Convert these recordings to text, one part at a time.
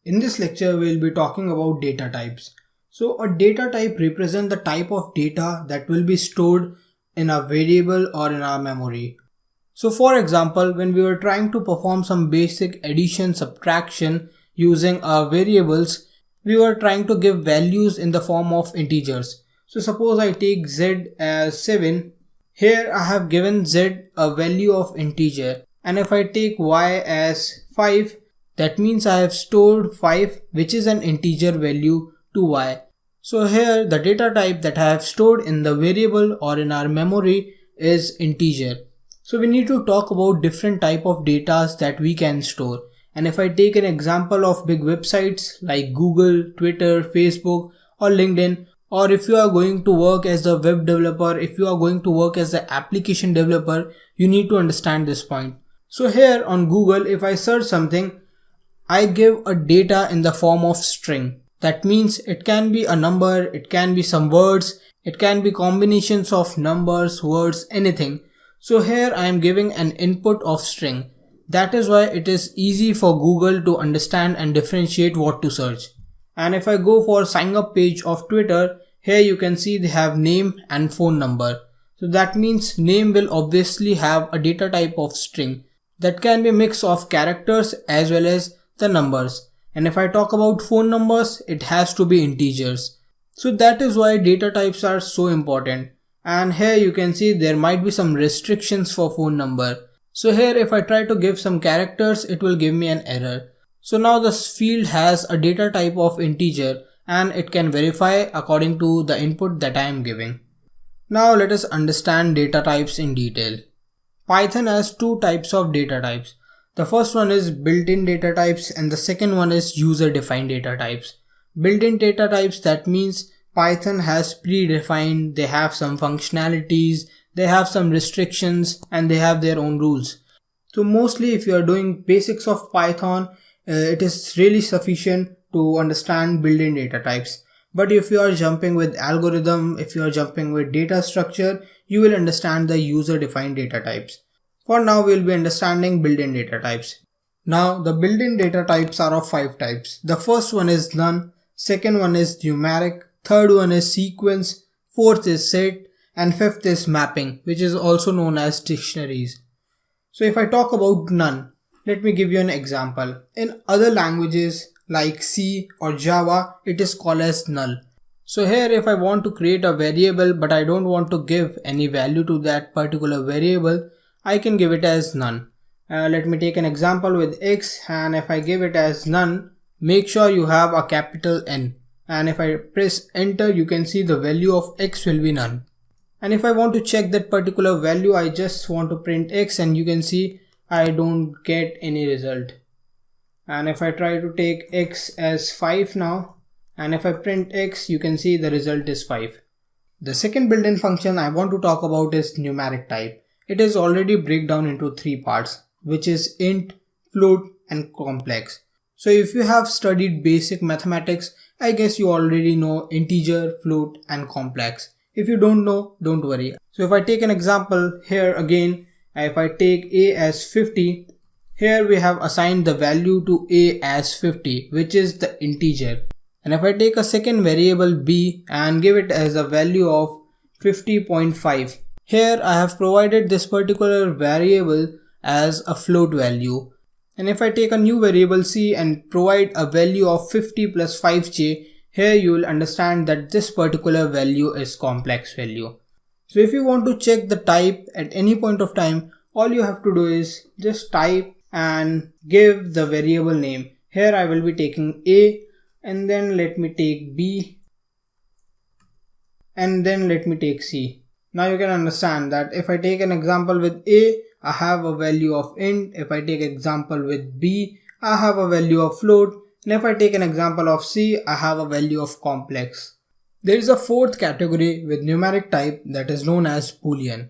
In this lecture, we'll be talking about data types. So a data type represents the type of data that will be stored in a variable or in our memory. So for example, when we were trying to perform some basic addition, subtraction using our variables, we were trying to give values in the form of integers. So suppose I take z as 7. Here I have given z a value of integer, and if I take y as 5, that means I have stored 5, which is an integer value, to y. So here the data type that I have stored in the variable or in our memory is integer. So we need to talk about different type of data that we can store. And if I take an example of big websites like Google, Twitter, Facebook or LinkedIn, or if you are going to work as a web developer, if you are going to work as an application developer, you need to understand this point. So here on Google, if I search something, I give a data in the form of string. That means it can be a number, it can be some words, it can be combinations of numbers, words, anything. So here I am giving an input of string. That is why it is easy for Google to understand and differentiate what to search. And if I go for sign up page of Twitter, here you can see they have name and phone number. So that means name will obviously have a data type of string. That can be a mix of characters as well as the numbers. And if I talk about phone numbers, it has to be integers. So that is why data types are so important. And here you can see there might be some restrictions for phone number. So here if I try to give some characters, it will give me an error. So now this field has a data type of integer and it can verify according to the input that I am giving. Now let us understand data types in detail. Python has two types of data types. The first one is built-in data types and the second one is user-defined data types. Built-in data types, that means Python has predefined, they have some functionalities, they have some restrictions and they have their own rules. So mostly if you are doing basics of Python, it is really sufficient to understand built-in data types. But if you are jumping with algorithm, if you are jumping with data structure, you will understand the user-defined data types. For now, we will be understanding built-in data types. Now, the built-in data types are of 5 types. The first one is none, second one is numeric, third one is sequence, fourth is set, and fifth is mapping, which is also known as dictionaries. So if I talk about none, let me give you an example. In other languages like C or Java, it is called as null. So here if I want to create a variable but I don't want to give any value to that particular variable, I can give it as none. Let me take an example with x, and if I give it as none, make sure you have a capital N. And if I press enter, you can see the value of x will be none. And if I want to check that particular value, I just want to print x and you can see I don't get any result. And if I try to take x as 5 now, and if I print x, you can see the result is 5. The second built-in function I want to talk about is numeric type. It is already break down into 3 parts, which is int, float and complex. So if you have studied basic mathematics, I guess you already know integer, float and complex. If you don't know, don't worry. So if I take an example here again, if I take a as 50, here we have assigned the value to a as 50, which is the integer. And if I take a second variable b and give it as a value of 50.5, here I have provided this particular variable as a float value. And if I take a new variable c and provide a value of 50 plus 5j, here you will understand that this particular value is complex value. So if you want to check the type at any point of time, all you have to do is just type and give the variable name. Here I will be taking a, and then let me take b, and then let me take c. Now you can understand that if I take an example with a, I have a value of int. If I take example with b, I have a value of float. And if I take an example of c, I have a value of complex. There is a fourth category with numeric type that is known as boolean.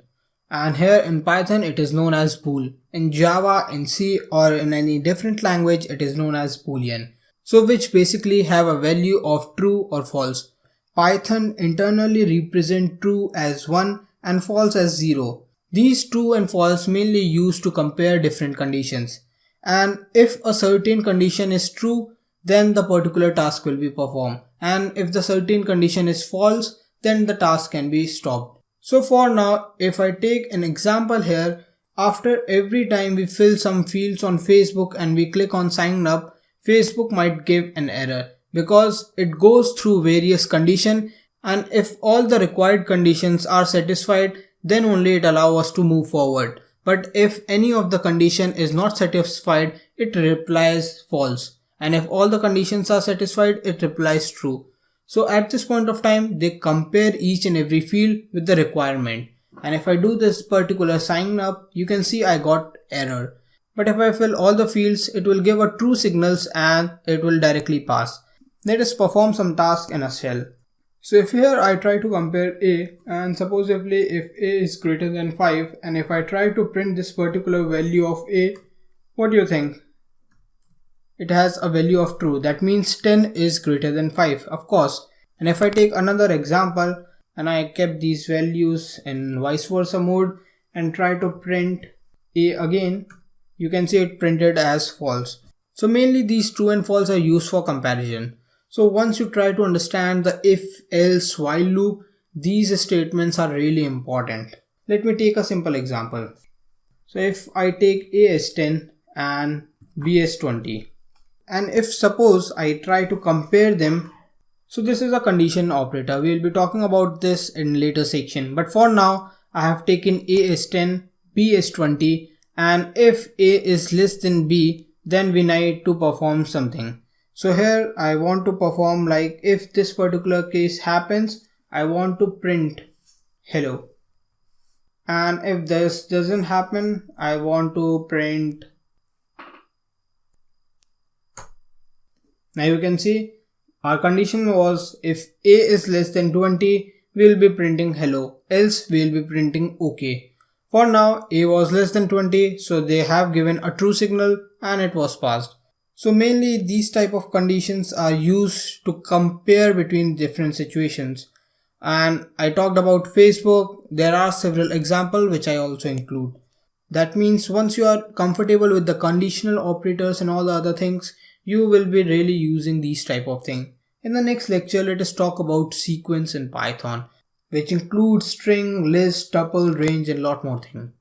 And here in Python it is known as bool. In Java, in C or in any different language it is known as boolean. So which basically have a value of true or false. Python internally represent true as 1 and false as 0. These true and false mainly used to compare different conditions. And if a certain condition is true, then the particular task will be performed, and if the certain condition is false, then the task can be stopped. So for now, if I take an example here, after every time we fill some fields on Facebook and we click on sign up, Facebook might give an error because it goes through various conditions, and if all the required conditions are satisfied, then only it allows us to move forward. But if any of the condition is not satisfied, it replies false. And if all the conditions are satisfied, it replies true. So at this point of time, they compare each and every field with the requirement. And if I do this particular sign up, you can see I got error. But if I fill all the fields, it will give a true signals and it will directly pass. Let us perform some task in a shell. So if here I try to compare A, and supposedly if A is greater than 5, and if I try to print this particular value of A, what do you think? It has a value of true. That means 10 is greater than 5, of course. And if I take another example and I kept these values in vice versa mode and try to print A again, you can see it printed as false. So mainly these true and false are used for comparison. So once you try to understand the if, else, while loop, these statements are really important. Let me take a simple example. So if I take A as 10 and B as 20, and if suppose I try to compare them, so this is a condition operator. We will be talking about this in later section. But for now, I have taken A as 10, B as 20, and if A is less than B, then we need to perform something. So here I want to perform like if this particular case happens, I want to print hello. And if this doesn't happen, I want to print. Now you can see our condition was if A is less than 20, we will be printing hello, else we will be printing OK. For now, A was less than 20, so they have given a true signal and it was passed. So mainly these type of conditions are used to compare between different situations. And I talked about Facebook. There are several examples which I also include. That means once you are comfortable with the conditional operators and all the other things, you will be really using these type of thing. In the next lecture, let us talk about sequence in Python, which includes string, list, tuple, range and lot more things.